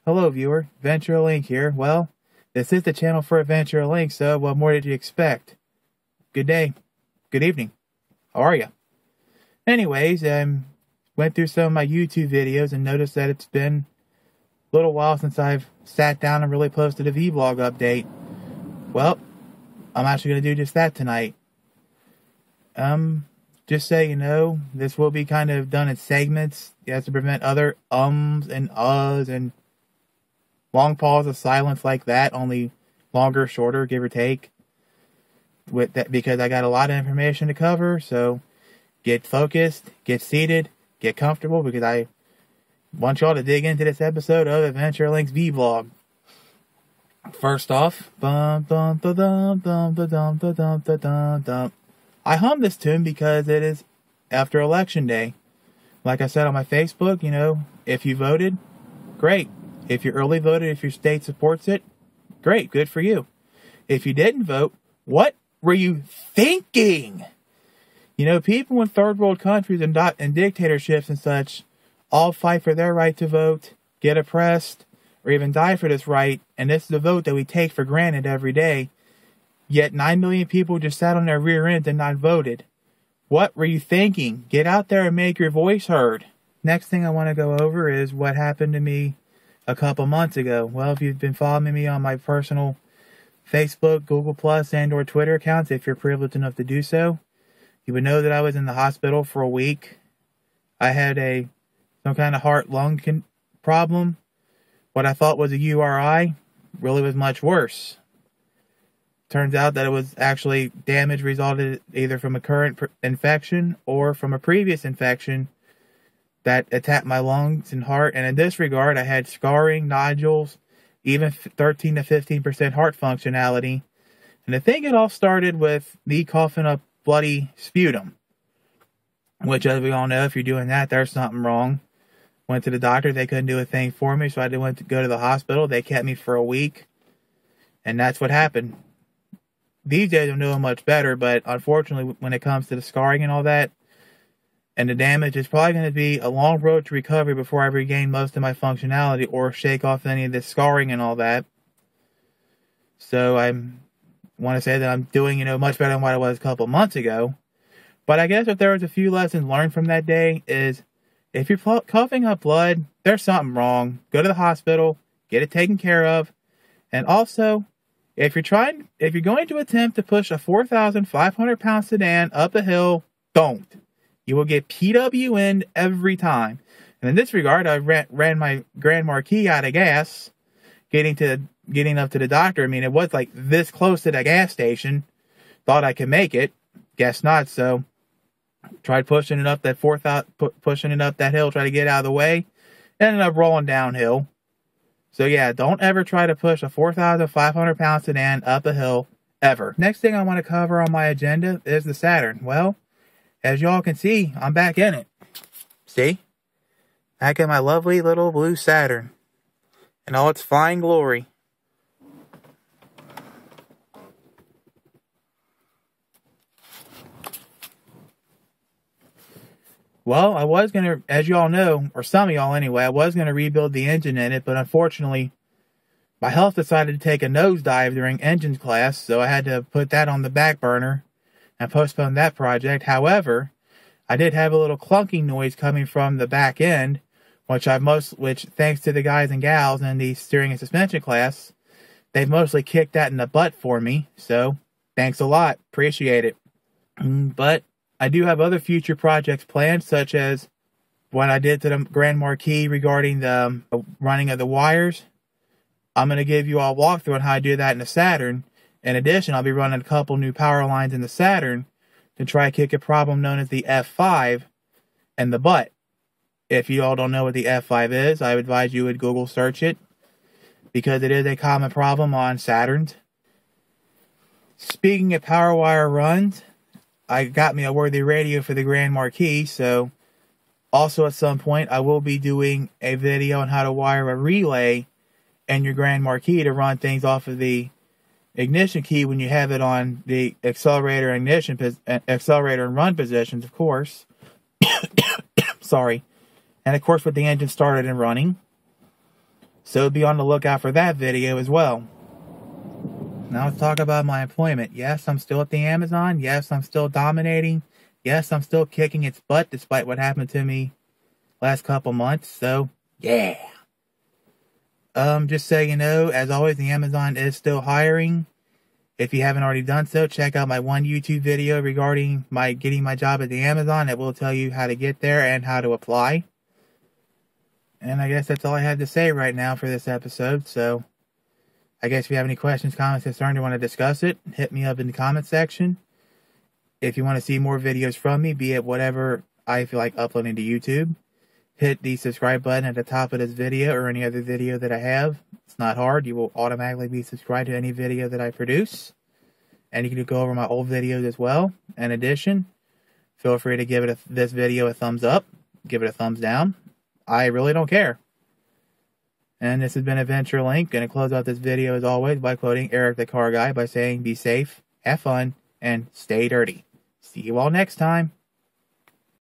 Hello viewer, Adventure Link here. Well, this is the channel for Adventure Link, so what more did you expect? Good day, good evening, how are you? Anyways, went through some of my YouTube videos and noticed that it's been a little while since I've sat down and really posted a vblog update. Well, I'm actually going to do just that tonight. Just so you know, this will be kind of done in segments. You have to prevent other ums and uhs and long pause of silence like that, only longer, shorter, give or take. With that, because I got a lot of information to cover, so get focused, get seated, get comfortable, because I want y'all to dig into this episode of Adventure Link's vblog. First off, I hum this tune because it is after Election Day. Like I said on my Facebook, you know, if you voted, great. If you early voted, if your state supports it, great, good for you. If you didn't vote, what were you thinking? You know, people in third world countries and dictatorships and such all fight for their right to vote, get oppressed, or even die for this right, and this is a vote that we take for granted every day. Yet 9 million people just sat on their rear ends and not voted. What were you thinking? Get out there and make your voice heard. Next thing I want to go over is what happened to me a couple months ago. Well, if you've been following me on my personal Facebook, Google+, and or Twitter accounts, if you're privileged enough to do so, you would know that I was in the hospital for a week. I had some kind of heart-lung problem. What I thought was a URI really was much worse. Turns out that it was actually damage resulted either from a current infection or from a previous infection that attacked my lungs and heart. And in this regard, I had scarring, nodules, even 13 to 15% heart functionality. And I think it all started with me coughing up bloody sputum, which, as we all know, if you're doing that, there's something wrong. Went to the doctor, they couldn't do a thing for me, so I went to go to the hospital. They kept me for a week, and that's what happened. These days I'm doing much better, but unfortunately when it comes to the scarring and all that, and the damage, it's probably going to be a long road to recovery before I regain most of my functionality or shake off any of the scarring and all that. So I want to say that I'm doing, much better than what I was a couple months ago. But I guess if there was a few lessons learned from that day is, if you're coughing up blood, there's something wrong. Go to the hospital, get it taken care of. And also, if you're going to attempt to push a 4,500 pound sedan up a hill, don't. You will get PW'd every time. And in this regard, I ran my Grand Marquis out of gas, getting up to the doctor. I mean, it was like this close to the gas station. Thought I could make it. Guess not. So tried pushing it up that hill, try to get out of the way. Ended up rolling downhill. So yeah, don't ever try to push a 4,500 pound sedan up a hill, ever. Next thing I want to cover on my agenda is the Saturn. Well, as y'all can see, I'm back in it. See? Back in my lovely little blue Saturn in all its fine glory. Well, I was going to, as y'all know, or some of y'all anyway, I was going to rebuild the engine in it, but unfortunately, my health decided to take a nosedive during engine class, so I had to put that on the back burner and postpone that project. However, I did have a little clunking noise coming from the back end, which thanks to the guys and gals in the steering and suspension class, they've mostly kicked that in the butt for me, so thanks a lot, appreciate it. But I do have other future projects planned, such as what I did to the Grand Marquis regarding the running of the wires. I'm going to give you all a walkthrough on how I do that in the Saturn. In addition, I'll be running a couple new power lines in the Saturn to try to kick a problem known as the F5 and the butt. If you all don't know what the F5 is, I would advise you would Google search it, because it is a common problem on Saturns. Speaking of power wire runs, I got me a worthy radio for the Grand Marquis, so also at some point I will be doing a video on how to wire a relay in your Grand Marquis to run things off of the ignition key when you have it on the accelerator and run positions, of course. Sorry. And of course with the engine started and running. So be on the lookout for that video as well. Now let's talk about my employment. Yes, I'm still at the Amazon. Yes, I'm still dominating. Yes, I'm still kicking its butt despite what happened to me last couple months. So, yeah. Just so you know, as always, the Amazon is still hiring. If you haven't already done so, check out my one YouTube video regarding getting my job at the Amazon. It will tell you how to get there and how to apply. And I guess that's all I had to say right now for this episode. So, I guess if you have any questions, comments, concerns, or want to discuss it, hit me up in the comment section. If you want to see more videos from me, be it whatever I feel like uploading to YouTube, hit the subscribe button at the top of this video or any other video that I have. It's not hard. You will automatically be subscribed to any video that I produce. And you can go over my old videos as well. In addition, feel free to give this video a thumbs up, give it a thumbs down. I really don't care. And this has been Adventure Link. Going to close out this video as always by quoting Eric the Car Guy by saying, be safe, have fun, and stay dirty. See you all next time.